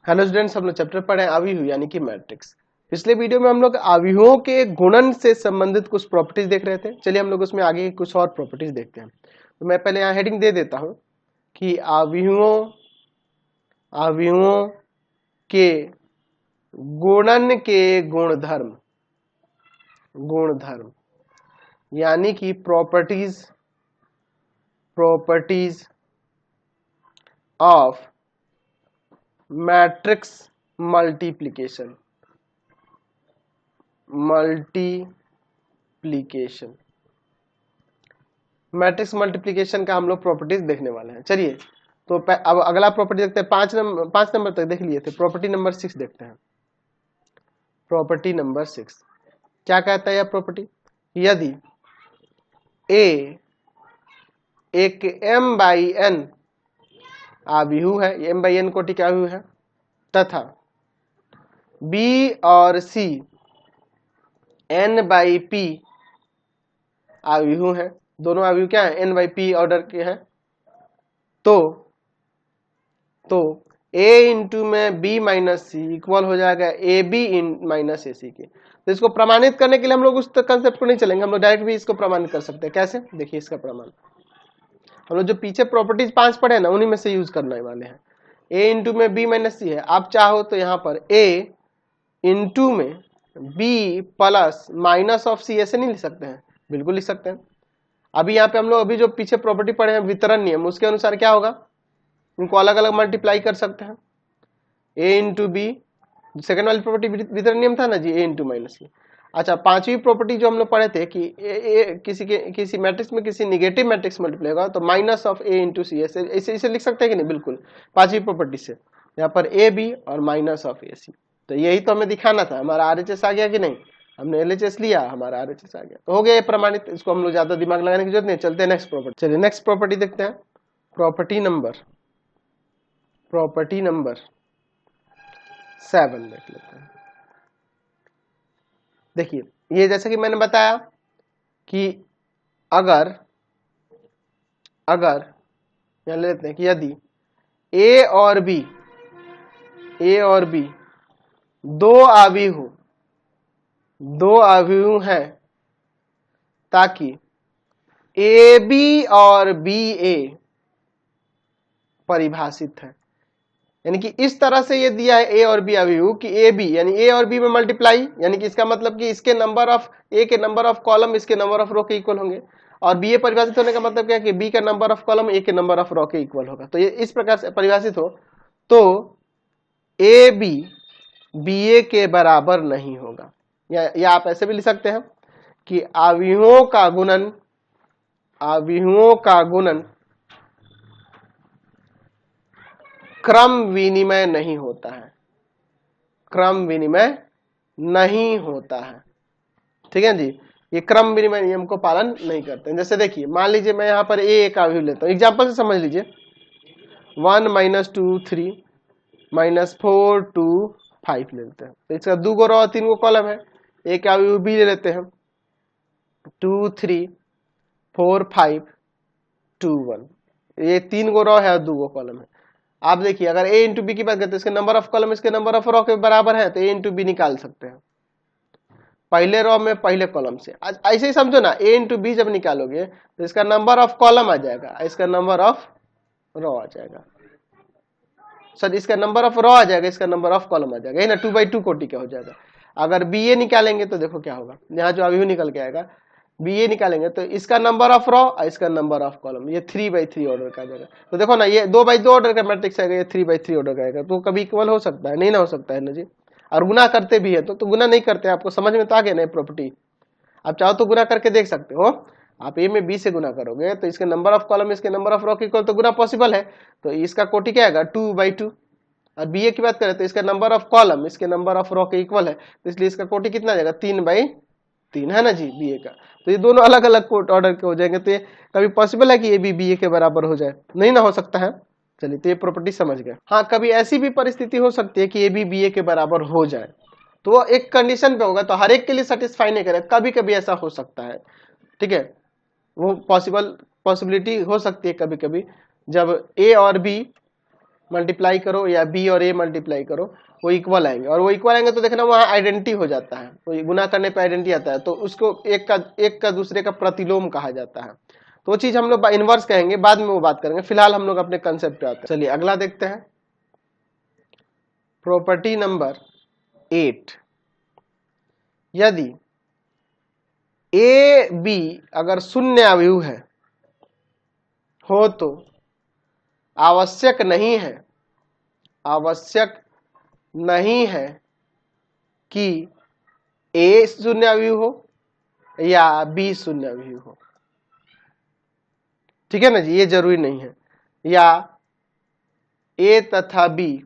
Hello students, हम लोग chapter पढ़े अवयव यानी कि मैट्रिक्स। पिछले वीडियो में हम लोग अवयवों के गुणन से संबंधित कुछ प्रॉपर्टीज देख रहे थे। चलिए हम लोग उसमें आगे कुछ और प्रॉपर्टीज देखते हैं। तो मैं पहले यहाँ हेडिंग दे देता हूँ कि अवयवों के गुणन के गुणधर्म यानी कि properties of matrix multiplication matrix multiplication का हम लोग प्रॉपर्टीज देखने वाले हैं। चलिए तो अब अगला प्रॉपर्टी देखते हैं। 5 नंबर तक देख लिए थे। प्रॉपर्टी नंबर 6 देखते हैं। प्रॉपर्टी नंबर 6 क्या कहता है यह प्रॉपर्टी? यदि ए एक m/n अवयव है, m/n कोटि का अवयव है, तथा b और c n/p अवयव है, दोनों अवयव क्या है? n/p ऑर्डर के हैं, तो a इंटू में b माइनस सी इक्वल हो जाएगा ab माइनस ac के। तो इसको प्रमाणित करने के लिए हम लोग उस कंसेप्ट को नहीं चलेंगे, हम लोग डायरेक्ट भी इसको प्रमाणित कर सकते हैं। कैसे? देखिए इसका प्रमाण हम लोग जो पीछे प्रॉपर्टीज 5 पढ़े ना, उन्हीं में से यूज करने वाले हैं। a इंटू में b माइनस सी है, आप चाहो तो यहाँ पर a इंटू में b प्लस माइनस ऑफ सी ऐसे नहीं लिख सकते हैं? बिल्कुल लिख सकते हैं। अभी यहाँ पे हम लोग अभी जो पीछे प्रॉपर्टी पढ़े हैं वितरण नियम, उसके अनुसार क्या होगा, इनको अलग अलग मल्टीप्लाई कर सकते हैं। a इंटू बी, सेकेंड वाली प्रॉपर्टी वितरण नियम था ना जी, a इंटू माइनस सी। अच्छा, 5वीं प्रॉपर्टी जो हम लोग पढ़े थे कि किसी मैट्रिक्स में किसी निगेटिव मैट्रिक्स मल्टीप्लाई होगा तो माइनस ऑफ a इंटू सी ऐसे लिख सकते हैं कि नहीं? बिल्कुल। 5वीं प्रॉपर्टी से यहाँ पर a b और माइनस ऑफ a c। तो यही तो हमें दिखाना था। हमारा RHS आ गया कि नहीं? हमने LHS लिया, हमारा RHS आ गया, तो हो गया ये प्रमाणित। इसको हम लोग ज्यादा दिमाग लगाने की जरूरत नहीं। चलते हैं नेक्स्ट प्रॉपर्टी। चलिए नेक्स्ट प्रॉपर्टी देखते हैं। प्रॉपर्टी नंबर 7 देख लेते हैं। देखिए ये जैसा कि मैंने बताया कि अगर यहाँ ले लेते हैं कि यदि a और b दो अवयव हैं, ताकि ab और ba परिभाषित है। यानी कि इस तरह से ये दिया है a और b अवयव कि a b यानी a और b में मल्टीप्लाई, यानी कि इसका मतलब कि इसके नंबर ऑफ a के नंबर ऑफ कॉलम इसके नंबर ऑफ रो के इक्वल होंगे, और b परिभाषित होने का मतलब क्या है कि b का नंबर ऑफ कॉलम a के नंबर ऑफ रो के इक्वल होगा। तो ये इस प्रकार से परिभाषित हो तो a b ba के बराबर नहीं होगा। या आप ऐसे भी लिख सकते हैं कि अवयवों का गुणन क्रम विनिमय नहीं होता है। ठीक है जी, ये क्रम विनिमय नियम को पालन नहीं करते हैं। जैसे देखिए, मान लीजिए मैं यहाँ पर a का अवयव लेता हूँ, एग्जाम्पल से समझ लीजिए। 1 - 2 3 -4 2 5 ले लेते हैं। तो इसका 2 गो रो 3 गो कॉलम है। a का अवयव b ले लेते हैं, 2 3 4 5 2 1, ये 3 गो रो है और 2 गो कॉलम है। आप देखिए, अगर a इंटू बी की बात करते हैं, इसके नंबर ऑफ कॉलम इसके नंबर ऑफ रो के बराबर है, तो a इंटू बी निकाल सकते हैं पहले रो में पहले कॉलम से। ऐसे ही समझो ना, a इंटू बी जब निकालोगे तो इसका नंबर ऑफ कॉलम आ जाएगा, इसका नंबर ऑफ रो आ जाएगा, सर इसका नंबर ऑफ रो आ जाएगा, इसका नंबर ऑफ कॉलम आ जाएगा, ये ना 2/2 कोटि का हो जाएगा। अगर bA निकालेंगे तो देखो क्या होगा, यहाँ जो अभी निकल के आएगा bA निकालेंगे तो इसका नंबर ऑफ रो और इसका नंबर ऑफ कॉलम, ये 3/3 ऑर्डर का आ जाएगा। तो देखो ना, ये 2/2 ऑर्डर का मैट्रिक्स आएगा, ये 3/3 ऑर्डर का आएगा। तो कभी इक्वल हो सकता है? नहीं ना हो सकता है ना जी। और गुना करते भी है तो गुना नहीं करते, आपको समझ में तो आ गया ना प्रॉपर्टी। आप चाहो तो गुना करके देख सकते हो। आप a में b से गुना करोगे तो इसके नंबर ऑफ कॉलम इसके नंबर ऑफ रो के इक्वल, तो गुना पॉसिबल है। तो इसका कोटि क्या आएगा? 2/2। और bA की बात करें तो इसका नंबर ऑफ कॉलम इसके नंबर ऑफ रो के इक्वल है, तो इसलिए इसका कोटि कितना आ जाएगा? 3/3 है ना जी bA का। तो ये दोनों अलग अलग ऑर्डर के हो जाएंगे। तो ये कभी पॉसिबल है कि ये भी bA के बराबर हो जाए? नहीं ना हो सकता है। चलिए, तो ये प्रॉपर्टी समझ गए। हाँ, कभी ऐसी भी परिस्थिति हो सकती है कि ये भी bA के बराबर हो जाए, तो वो एक कंडीशन पे होगा, तो हर एक के लिए सेटिस्फाई नहीं करेगा, कभी कभी ऐसा हो सकता है। ठीक है, वो पॉसिबिलिटी हो सकती है कभी कभी, जब a और b मल्टीप्लाई करो या बी और ए मल्टीप्लाई करो, वो इक्वल आएंगे, और वो इक्वल आएंगे तो देखना वहाँ आइडेंटिटी हो जाता है, तो गुना करने पे आइडेंटिटी आता है, तो उसको एक का दूसरे का प्रतिलोम कहा जाता है। तो वो चीज हम लोग इनवर्स कहेंगे, बाद में वो बात करेंगे, फिलहाल हम लोग अपने कंसेप्ट पे आते हैं। चलिए अगला देखते हैं, प्रॉपर्टी नंबर 8, यदि ए बी अगर शून्य अवयव है हो तो आवश्यक नहीं है कि ए शून्य अवयव हो या बी शून्य अवयव हो, ठीक है ना जी, ये जरूरी नहीं है, या ए तथा बी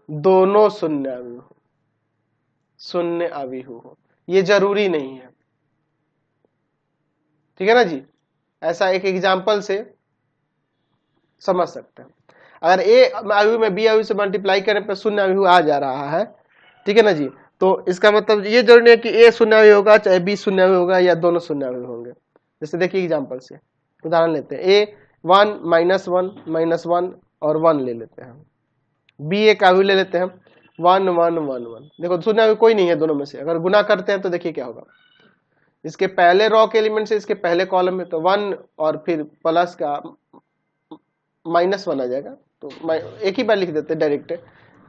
दोनों शून्य अवयव हो, ये जरूरी नहीं है, ठीक है ना जी। ऐसा एक एग्जांपल से समझ सकते हैं। अगर ए अवयव में बी अवयव से मल्टीप्लाई करने पर शून्य अवयव आ जा रहा है, ठीक है ना जी, तो इसका मतलब ये जरूरी नहीं है कि ए शून्य अवयव होगा चाहे बी शून्य अवयव होगा या दोनों शून्य अवयव होंगे। जैसे देखिए एग्जांपल से उदाहरण लेते हैं, ए 1 -1 और 1 ले लेते हैं, बी एक अवयव ले लेते हैं 1 1 1 1, देखो शून्य अवयव कोई नहीं है दोनों में से, अगर गुना करते हैं तो देखिए क्या होगा, इसके पहले रॉ के एलिमेंट से इसके पहले कॉलम में तो 1 और फिर प्लस का -1 आ जाएगा, तो एक ही बार लिख देते हैं डायरेक्ट,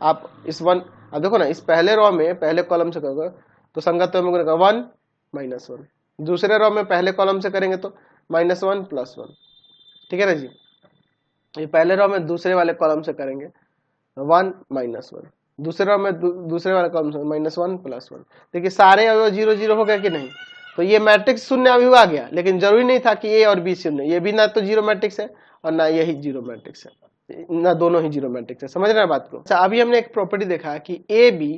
आप इस 1, अब देखो ना इस पहले रॉ में पहले कॉलम से करोगे तो संगत में 1 -1, दूसरे रॉ में पहले कॉलम से करेंगे तो -1 +1, ठीक है ना जी, ये पहले रॉ में दूसरे वाले कॉलम से करेंगे 1 -1, दूसरे रॉ में दूसरे वाले कॉलम से -1 +1, देखिए सारे अवयव 0 0 हो गए कि नहीं, तो ये मैट्रिक्स शून्य अवयव आ गया, लेकिन जरूरी नहीं था कि ए और बी शून्य, ये भी ना तो जीरो मैट्रिक्स है और ना यही जीरो मैट्रिक्स है, ना दोनों ही जीरो मैट्रिक्स है, समझ रहे हैं बात को। अच्छा अभी हमने एक प्रॉपर्टी देखा कि ए बी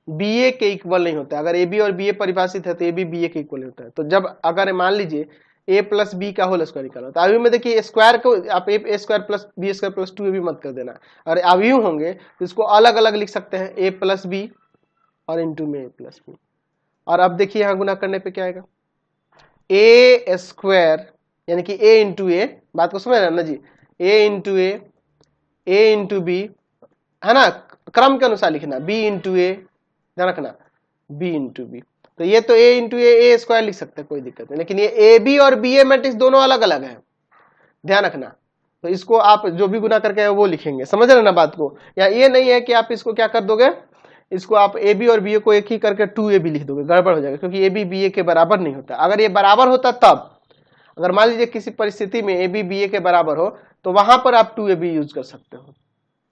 बी ए के इक्वल नहीं होता, अगर ए बी और बी ए परिभाषित है तो ए बी बी ए के इक्वल होता है, तो जब अगर मान लीजिए ए प्लस बी का होल स्क्वायर निकालो, तो अवयव में देखिए स्क्वायर को आप A square plus B square plus 2 भी मत कर देना, और अवयव होंगे तो इसको अलग अलग लिख सकते हैं, ए प्लस बी और इंटू में ए प्लस बी, और अब देखिए यहाँ गुना करने पे क्या आएगा, ए स्क्वायर यानी कि ए इंटू ए, बात को समझ रहे हैं ना जी, ए इंटू बी है ना, क्रम के अनुसार लिखना, बी इंटू ए, ध्यान रखना बी इंटू बी, तो ये तो ए इंटू ए स्क्वायर लिख सकते हैं कोई दिक्कत नहीं, लेकिन ये ए बी और बी ए मैट्रिक्स दोनों अलग अलग है, ध्यान रखना, तो इसको आप जो भी गुना करके वो लिखेंगे, समझ रहे ना बात को, या ये नहीं है कि आप इसको क्या कर दोगे, इसको आप ए बी और बी ए को एक ही करके 2a भी लिख दोगे, गड़बड़ हो जाएगा, क्योंकि ए बी बी ए के बराबर नहीं होता, अगर ये बराबर होता तब, अगर मान लीजिए किसी परिस्थिति में ए बी बी ए के बराबर हो तो वहां पर आप 2a भी यूज कर सकते हो,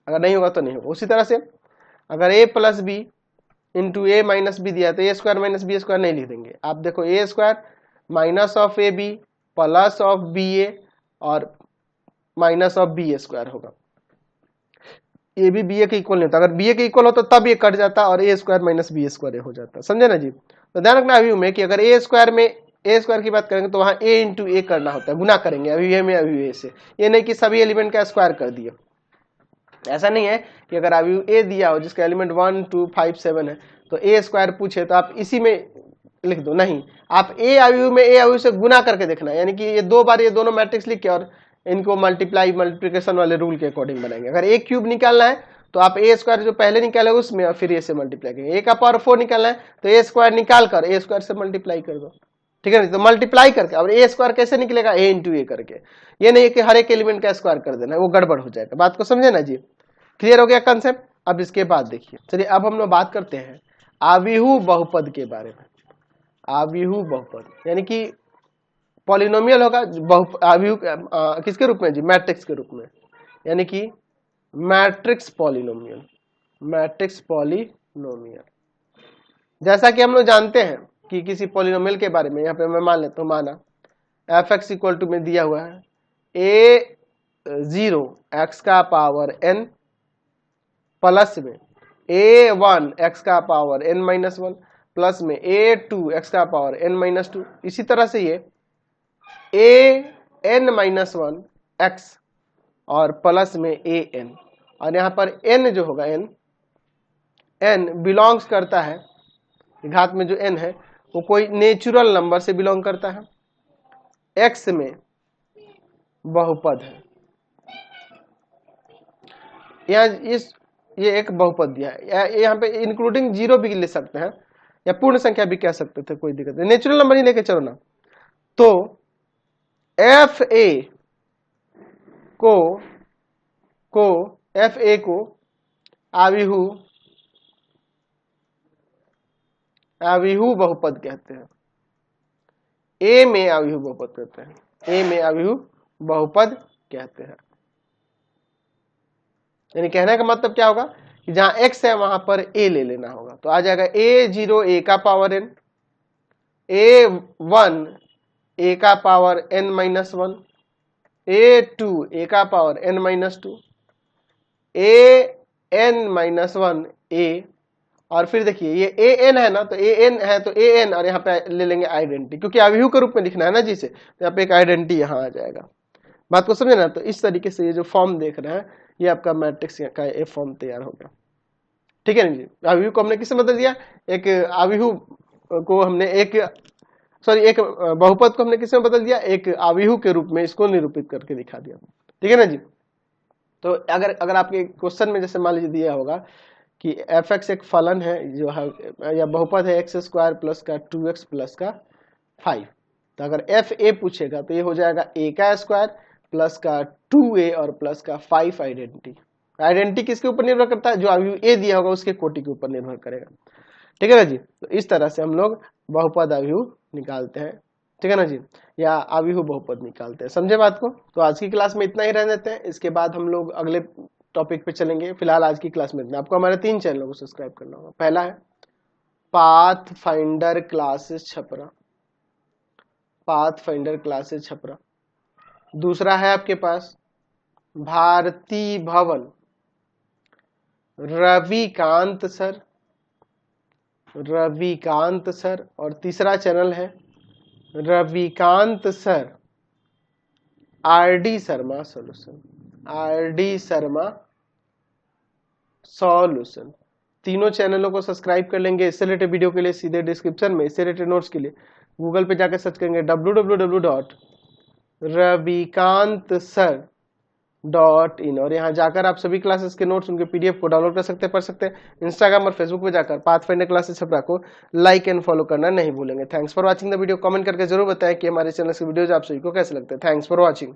अगर नहीं होगा तो नहीं होगा। उसी तरह से अगर a plus B into A minus B दिया तो A square minus B square नहीं लिख देंगे, आप देखो A square minus of A B plus of B A और माइनस ऑफ बी स्क्वायर होगा, ये भी बी ए के इक्वल नहीं होता, अगर बी ए के इक्वल हो तो तब ये कट जाता और ए स्क्वायर माइनस बी स्क्वायर हो जाता, समझे ना जी। तो ध्यान रखना अभी में कि अगर ए स्क्वायर में ए स्क्वायर की बात करेंगे तो वहां ए इंटू ए करना होता है, गुना करेंगे अभी में अभी से, ये नहीं कि सभी एलिमेंट का स्क्वायर कर दिए, ऐसा नहीं है कि अगर अभी ए दिया हो जिसका एलिमेंट 1 2 5 7 है तो ए स्क्वायर पूछे तो आप इसी में लिख दो, नहीं, आप ए अवयव में ए अवयव से गुना करके देखना, यानी कि ये दो बार ये दोनों मैट्रिक्स लिख के और इनको मल्टीप्लिकेशन वाले रूल के अकॉर्डिंग बनाएंगे। अगर ए क्यूब निकालना है तो आप ए स्क्वायर जो पहले निकाले उसमें और फिर ए से मल्टीप्लाई करेंगे, ए का पावर 4 निकालना है तो ए स्क्वायर निकाल कर ए स्क्वायर से मल्टीप्लाई कर दो, ठीक है ना, तो मल्टीप्लाई करके, और ए स्क्वायर कैसे निकलेगा, ए इंटू ए करके, ये नहीं है कि हर एक एलिमेंट का स्क्वायर कर देना है, वो गड़बड़ हो जाएगा, बात को समझे ना जी, क्लियर हो गया कंसेप्ट। अब इसके बाद देखिए, चलिए अब हम लोग बात करते हैं आव्यूह बहुपद के बारे में। आव्यूह बहुपद यानी कि पॉलिनोमियल होगा आव्यूह किसके रूप में जी, मैट्रिक्स के रूप में, यानी कि मैट्रिक्स पॉलिनोमियल, मैट्रिक्स पॉलिनोमियल। जैसा कि हम लोग जानते हैं कि किसी पॉलिनोमियल के बारे में, यहाँ पे मैं मान लेता हूँ, माना एफ एक्स इक्वल टू में दिया हुआ है ए 0 एक्स का पावर n प्लस में ए 1 एक्स का पावर n-1 प्लस में ए 2 एक्स का पावर n-2, इसी तरह से ये ए n-1 एक्स और प्लस में ए n, और यहाँ पर n जो होगा n बिलोंग्स करता है, घात में जो n है वो कोई नेचुरल नंबर से बिलोंग करता है, x में बहुपद है, यहाँ ये एक बहुपद दिया है, यहाँ पे इंक्लूडिंग जीरो भी ले सकते हैं या पूर्ण संख्या भी कह सकते थे, कोई दिक्कत नहीं, नेचुरल नंबर ही लेके चलो ना। तो एफ ए को आविहु बहुपद कहते हैं, ए में आविहु बहुपद कहते हैं, ए में आविहु बहुपद कहते हैं। यानी कहने का मतलब क्या होगा कि जहां x है वहां पर a ले लेना होगा, तो आ जाएगा a0 a का पावर n, a1 a का पावर n-1, a2 a का पावर n-2, an-1 a, और फिर देखिए ये an है ना, तो an है तो an, और यहाँ पे ले लेंगे आइडेंटिटी, क्योंकि अवयव के रूप में लिखना है ना जिसे, तो यहाँ पे एक आइडेंटिटी यहाँ आ जाएगा। बात को समझे ना? तो इस तरीके से ये जो फॉर्म देख रहे हैं ये आपका मैट्रिक्स का ये फॉर्म तैयार हो गया, ठीक है ना जी। अवयव को हमने किससे बदल दिया, एक अवयव को हमने एक बहुपद को हमने किसमें बदल दिया, एक अवयव के रूप में इसको निरूपित करके दिखा दिया, ठीक है ना जी। तो अगर आपके क्वेश्चन में जैसे मान लीजिए दिया होगा कि f(x) एक फलन है जो है या बहुपद है x² प्लस का 2x प्लस का 5, तो अगर fa पूछेगा तो ये हो जाएगा a का स्क्वायर प्लस का 2a और प्लस का 5 आइडेंटिटी किसके ऊपर निर्भर करता है, जो अवयव a दिया होगा उसके कोटि के ऊपर निर्भर करेगा, ठीक है ना जी। तो इस तरह से हम लोग बहुपद अवयव निकालते हैं, ठीक है ना जी, या अवयव बहुपद निकालते हैं, समझे बात को। तो आज की क्लास में इतना ही रहने देते हैं, इसके बाद हम लोग अगले टॉपिक पे चलेंगे। फिलहाल आज की क्लास में इतना। आपको हमारे 3 चैनलों को सब्सक्राइब करना होगा। पहला है pathfinder classes Chhapra, pathfinder classes Chhapra. दूसरा है आपके पास भारती भवन रविकांत सर, और तीसरा चैनल है Ravikant sir RD Sharma solution. तीनों चैनलों को सब्सक्राइब कर लेंगे। इससे रिलेटेड वीडियो के लिए सीधे डिस्क्रिप्शन में, इससे रिलेटेड नोट्स के लिए गूगल पे जाकर सर्च करेंगे www.ravikantsir.in, और यहाँ जाकर आप सभी क्लासेस के नोट्स, उनके पीडीएफ को डाउनलोड कर सकते हैं, पढ़ सकते हैं। इंस्टाग्राम और फेसबुक पे जाकर पाथफाइंडर क्लासेस छपरा को लाइक एंड फॉलो करना नहीं भूलेंगे। Thanks for watching the video. Comment करके जरूर बताएं कि हमारे चैनल के वीडियोज आप सभी को कैसे लगते हैं। Thanks for watching.